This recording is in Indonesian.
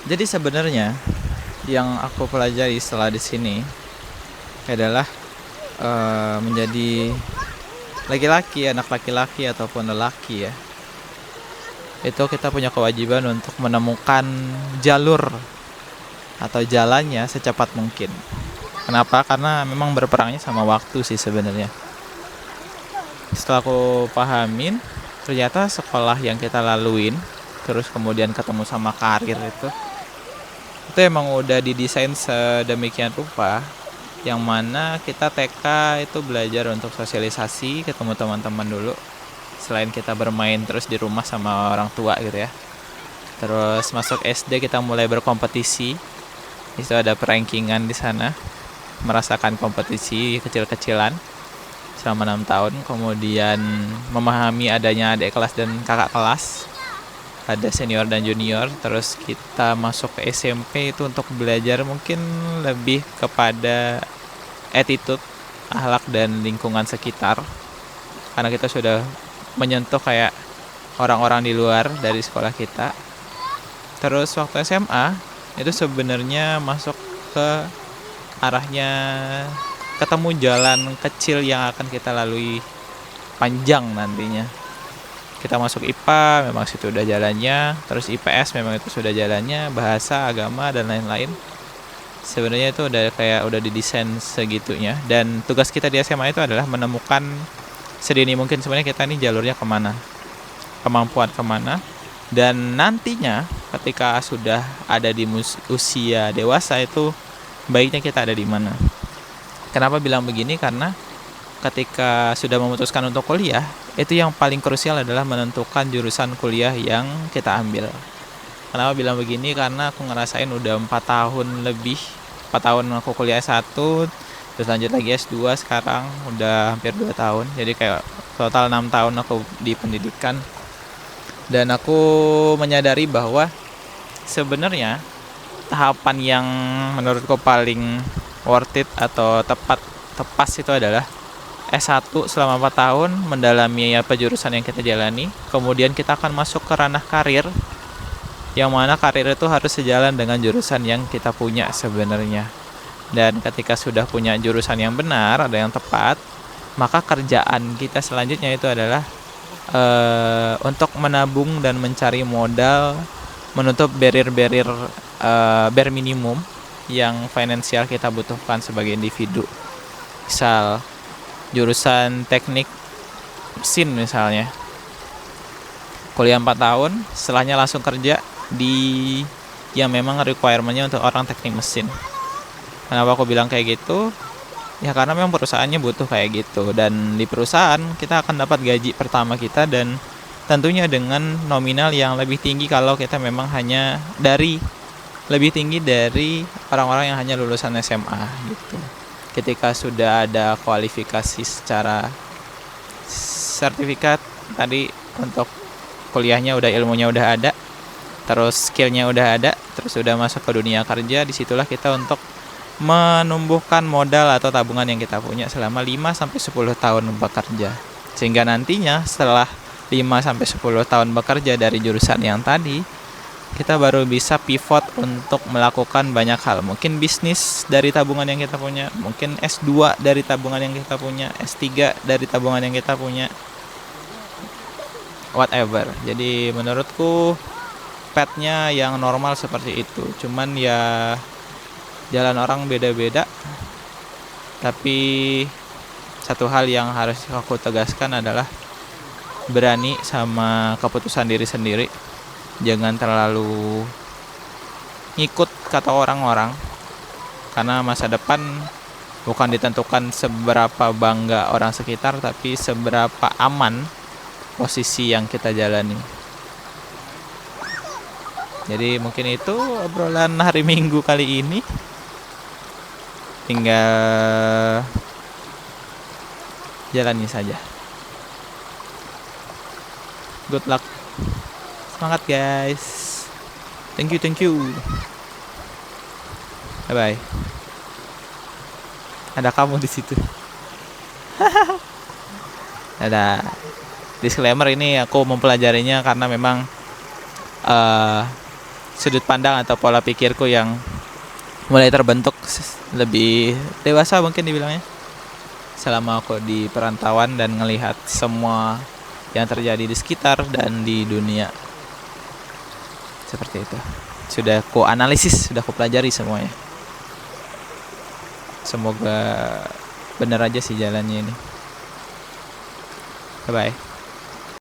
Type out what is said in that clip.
Jadi sebenarnya yang aku pelajari setelah di sini adalah menjadi laki-laki, anak laki-laki ataupun lelaki ya. Itu kita punya kewajiban untuk menemukan jalur atau jalannya secepat mungkin. Kenapa? Karena memang berperangnya sama waktu sih sebenarnya. Setelah aku pahamin, ternyata sekolah yang kita laluin, terus kemudian ketemu sama karir itu emang udah didesain sedemikian rupa yang mana kita TK itu belajar untuk sosialisasi, ketemu teman-teman dulu. Selain kita bermain terus di rumah sama orang tua gitu ya. Terus masuk SD kita mulai berkompetisi. Itu ada perankingan di sana. Merasakan kompetisi kecil-kecilan selama 6 tahun. Kemudian memahami adanya adik kelas dan kakak kelas. Ada senior dan junior. Terus kita masuk ke SMP itu untuk belajar mungkin lebih kepada attitude, akhlak dan lingkungan sekitar. Karena kita sudah menyentuh kayak orang-orang di luar dari sekolah kita. Terus waktu SMA itu sebenarnya masuk ke arahnya ketemu jalan kecil yang akan kita lalui panjang nantinya. Kita masuk IPA memang situ udah jalannya, terus IPS memang itu sudah jalannya, bahasa, agama dan lain-lain. Sebenarnya itu udah didesain segitunya, dan tugas kita di SMA itu adalah menemukan sedini mungkin sebenarnya kita ini jalurnya kemana, kemampuan kemana, dan nantinya ketika sudah ada di usia dewasa itu baiknya kita ada di mana. Kenapa bilang begini? Karena ketika sudah memutuskan untuk kuliah, itu yang paling krusial adalah menentukan jurusan kuliah yang kita ambil. Kenapa bilang begini? Karena aku ngerasain udah 4 tahun lebih, 4 tahun aku kuliah S1, terus lanjut lagi S2, sekarang udah hampir 2 tahun. Jadi kayak total 6 tahun aku di pendidikan. Dan aku menyadari bahwa sebenarnya tahapan yang menurutku paling worth it atau tepas itu adalah S1 selama 4 tahun mendalami apa jurusan yang kita jalani. Kemudian kita akan masuk ke ranah karir, yang mana karir itu harus sejalan dengan jurusan yang kita punya sebenarnya. Dan ketika sudah punya jurusan yang benar, ada yang tepat, maka kerjaan kita selanjutnya itu adalah untuk menabung dan mencari modal, menutup barrier bare minimum yang finansial kita butuhkan sebagai individu. Misal jurusan teknik mesin misalnya, kuliah 4 tahun, setelahnya langsung kerja di yang memang requirement-nya untuk orang teknik mesin. Kenapa aku bilang kayak gitu? Ya karena memang perusahaannya butuh kayak gitu, dan di perusahaan kita akan dapat gaji pertama kita, dan tentunya dengan nominal yang lebih tinggi kalau kita memang hanya lebih tinggi dari orang-orang yang hanya lulusan SMA gitu. Ketika sudah ada kualifikasi secara sertifikat tadi untuk kuliahnya, udah ilmunya udah ada, terus skillnya udah ada, terus udah masuk ke dunia kerja, disitulah kita untuk menumbuhkan modal atau tabungan yang kita punya selama 5-10 tahun bekerja. Sehingga nantinya setelah 5-10 tahun bekerja dari jurusan yang tadi, kita baru bisa pivot untuk melakukan banyak hal. Mungkin bisnis dari tabungan yang kita punya, mungkin S2 dari tabungan yang kita punya, S3 dari tabungan yang kita punya, whatever. Jadi menurutku path-nya yang normal seperti itu. Cuman ya jalan orang beda-beda. Tapi satu hal yang harus aku tegaskan adalah berani sama keputusan diri sendiri. Jangan terlalu ngikut kata orang-orang, karena masa depan bukan ditentukan seberapa bangga orang sekitar, tapi seberapa aman posisi yang kita jalani. Jadi mungkin itu obrolan hari Minggu kali ini. Tinggal jalani saja. Good luck. Semangat guys. Thank you. Bye bye. Ada kamu di situ. Ada disclaimer, ini aku mempelajarinya karena memang sudut pandang atau pola pikirku yang mulai terbentuk lebih dewasa mungkin dibilangnya, selama aku di perantauan dan ngelihat semua yang terjadi di sekitar dan di dunia. Seperti itu. Sudah ku analisis, sudah ku pelajari semuanya. Semoga benar aja sih jalannya ini. Bye bye.